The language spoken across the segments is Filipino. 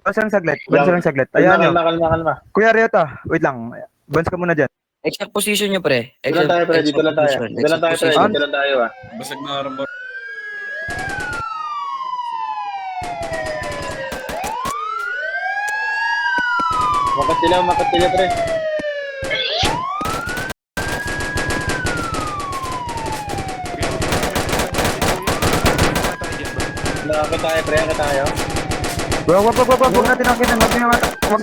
Bounce lang saglit. Ayan nyo. Kalma. Kuya Riota, wait lang. Bounce ka muna dyan. Exact position nyo, pre. Dito lang tayo, pre. Dito lang tayo. Dito lang tayo, pre. Dito lang tayo, ah. Basag na armor. Makat sila, pre. Nakakit tayo. Wag natin akitan. Wag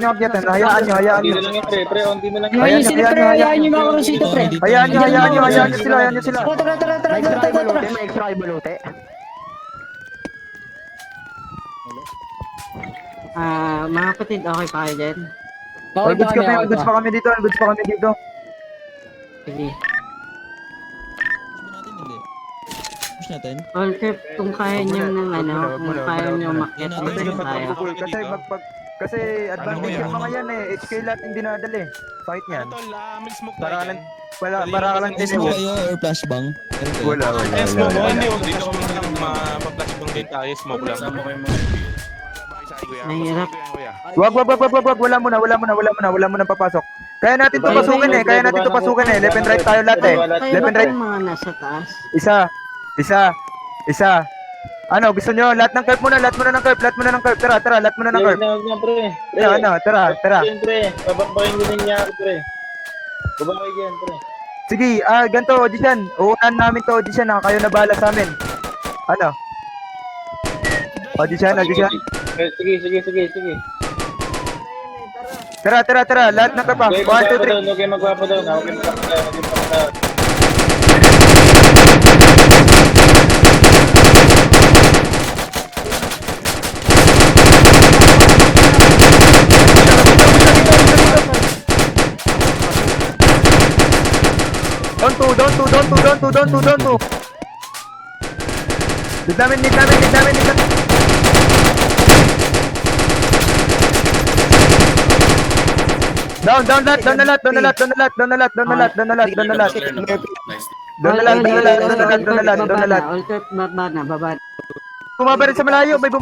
nyo akitan. Hayaan nyo. Hindi na lang yan, pre. Onti na lang yan. Hayaan nyo, Hayaan nyo mga karusito, pre. Hayaan nyo sila. Tara. May extra kay Balute. Mga kapatid, okay pa kayo dyan? All goods pa kami dito. Sige. Push natin. All cap, kung kaya nyo ng kung kaya nyo makyat dito tayo. Kasi advantage yung mga yan eh. HK lahat hindi nadali. Fight niyan. Para ka lang Smoke kayo or flashbang? Wala. Smoke mo, hindi. Dito kami mapa-flashbang din tayo. Smoke lang. Mahirap. Wag. Wala muna papasok. Kaya natin to pasukin eh. Left and right tayo lahat eh. Kayo Left ba and right. yung mga nasa taas? Isa. Ano, gusto nyo? Lahat muna ng curve. Tara, lahat muna ng curve. Huwag na, pre. Tara. Pre, bababayin ko din niya, pre. Bababayin yan, pre. Sige, ganito, audition. Uunan namin to audition ha. Kayo na bahala sa amin. Ano? Audition. Sige. Tara. Lahat ng curve ha. 1, 2, 3. Huwag kayo magwapo daw. Don't to. Need namin. Down na lahat. All cap, baba. Bumabaril sa malayo. LBL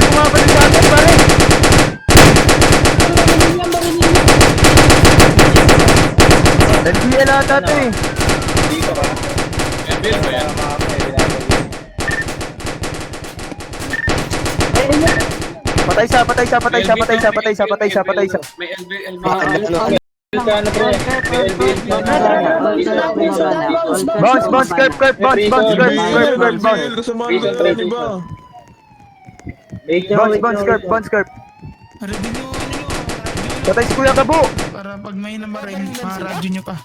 bumabaril sa atin, pare. LBL ata to eh. Dito ka. LBL ba yan? Patay sa. May LBL. Ano, pre? Bounce, curve. Bounce, curve. Patay si Kuya Gabo. Para pag may namaril, maradyo nyo pa.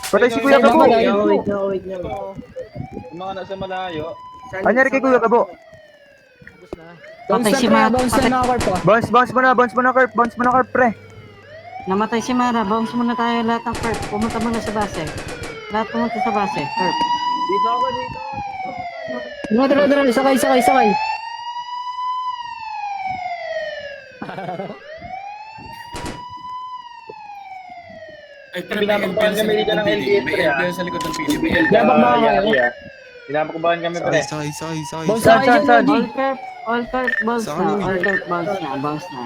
Patay si Kuya Gabo. Yung mga nasa malayo. Anyari kay Kuya Gabo. Patay si Mara. Bounce muna curve, pre. Namatay si Mara. Bounce muna tayo lahat ng curve. Pumunta muna sa base. Lahat pumunta sa base. Curve. Tara. Sakay. Ay, pre, may Pinapakubahan kami dito ng LBL, pre. May LBL sa likod ng PD. May LBL. Pinapakubahan kami, pre. Saan? All curve, bounce na.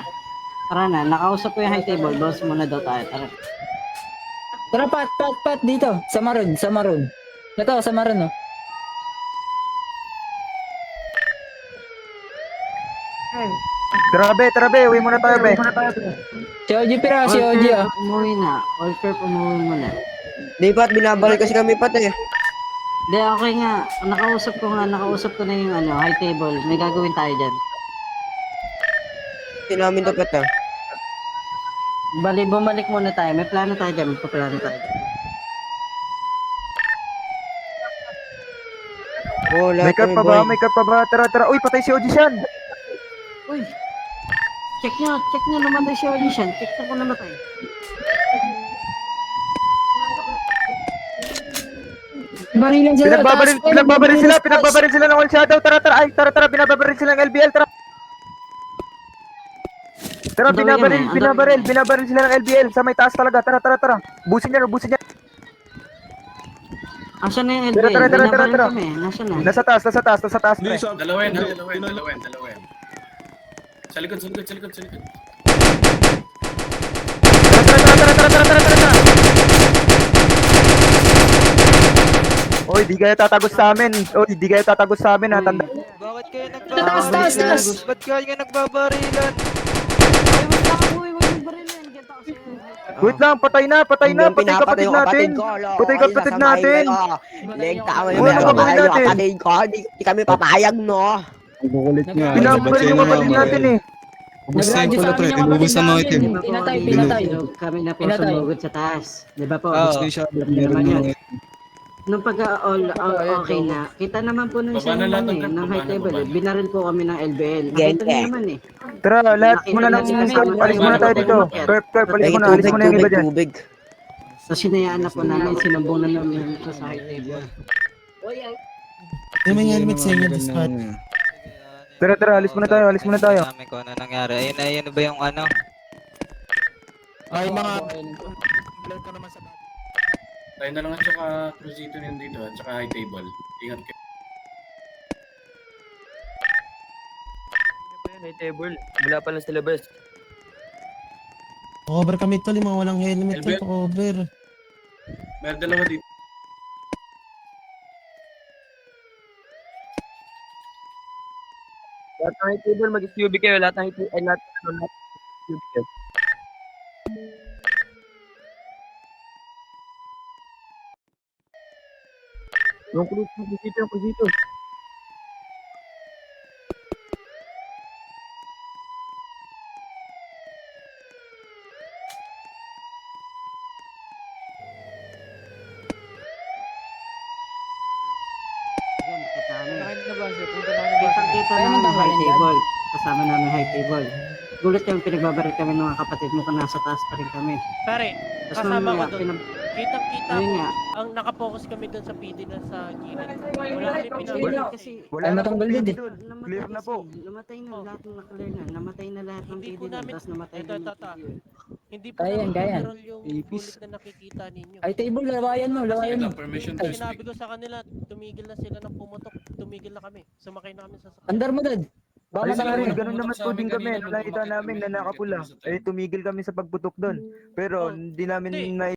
Tara na, nakausap ko yung high table. Bounce muna daw tayo. Tara. Tara, pat dito. Sa maroon. Ito, sa maroon, no? Tara, be. Uwi muna tayo, be. Si OG pira, si OG, ah. Umuwi na. All curve, umuwi muna. Di pat, binabalik kasi kami pat eh. Hindi, okay nga. Nakausap ko na yung high table. May gagawin tayo dyan. Hindi namin to pat ah. Bali, bumalik muna tayo. May plano tayo dyan. Magpaplano tayo dyan. Wala May curve pa ba? Tara. Uy, patay si audition. Uy! Check nyo namatay si audition. Check na kung namatay. Barilan sila. Pinagbabaril sila ng all shadow. Tara, binabaril sila ng LBL. Tara, binabaril sila ng LBL sa may taas talaga. Tara. Busin niya. Asan na yung LB? Tara, tara, tara, Binabaril tara. kami. Nasaan na? Nasa taas, pre. Dalawen. Sa likod. Tara. Oy, di kayo tatagos sa amin. Ha. Tanda. Bakit kayo Taas. Ba't kayo nagbabarilan? Uy, huwag yung barilin. Ganito ako sa'yo. Wait lang, patay na. Patay kapatid natin. Patay kapatid natin. Leg tama Ano yung gagawin natin? kapatid ko. Di kami papayag, no? Pinabaril yung kapatid natin eh. Nag-radyo sa amin yung kapatid namin. Pinatay. Kami na po Pinatay. sumugod sa taas. Di ba po? Oo. Naman yun. Nung pag-all okay na, kita naman po nung Baba na lahat ng ng high baba na, table. baba na. Binaril po kami ng LBL. Genge. Nakita niyo naman eh. Tara, lahat muna lang. Alis muna tayo dito. Kerp, alis muna yung iba dyan. Tubig. Tapos sinayaan na po namin, sinumbong na namin ito sa high table. Ano may helmet sa inyo, Discord? Tara, alis muna tayo. Namin kung ano nangyari. Ayun ba yung ano? Ay, mga... Tayo na lang at saka Cruzito nyo dito at saka high table. Ingat kayo. High table. Wala pa lang sa labas. Cover kami tol, yung mga walang helmet Helmet? tol, cover. Meron dalawa dito. Lahat ng high table, mag-SUV kayo. Lahat ng SUV kayo. Yung Cruzito. Yun, kita namin. Kitang-kita namin ang high table. Kasama namin high table. Gulat yung pinagbabaril kami ng mga kapatid mo kung nasa taas pa rin kami. Pare, Tapos kasama ko mamaya, doon. Kitang-kita Ayun ko, nga. ang nakapokus kami doon sa PD na sa gilid. Wala kami pinabili. Kasi Wala Ay, na matanggal din eh. Clear na po. Namatay na lahat ng naklear na. Namatay na lahat ng Hindi PD po na. namin- Tapos namatay Ito, din ito, yung ito. PD. Hindi po Kaya yan, namin kaya yan. control yung bullet na nakikita ninyo. High table, lawayan mo. Ito, permission to Sinabi speak. ko sa kanila, tumigil na sila ng pumutok. Tumigil na kami. Sumakay na kami sa sakay. Andar mo, Dad. Baka Ayun matanggal rin, mo. ganun naman po din kami. Nakita namin na nakapula. Eh, tumigil kami sa pagputok doon. Pero hindi namin Hindi. na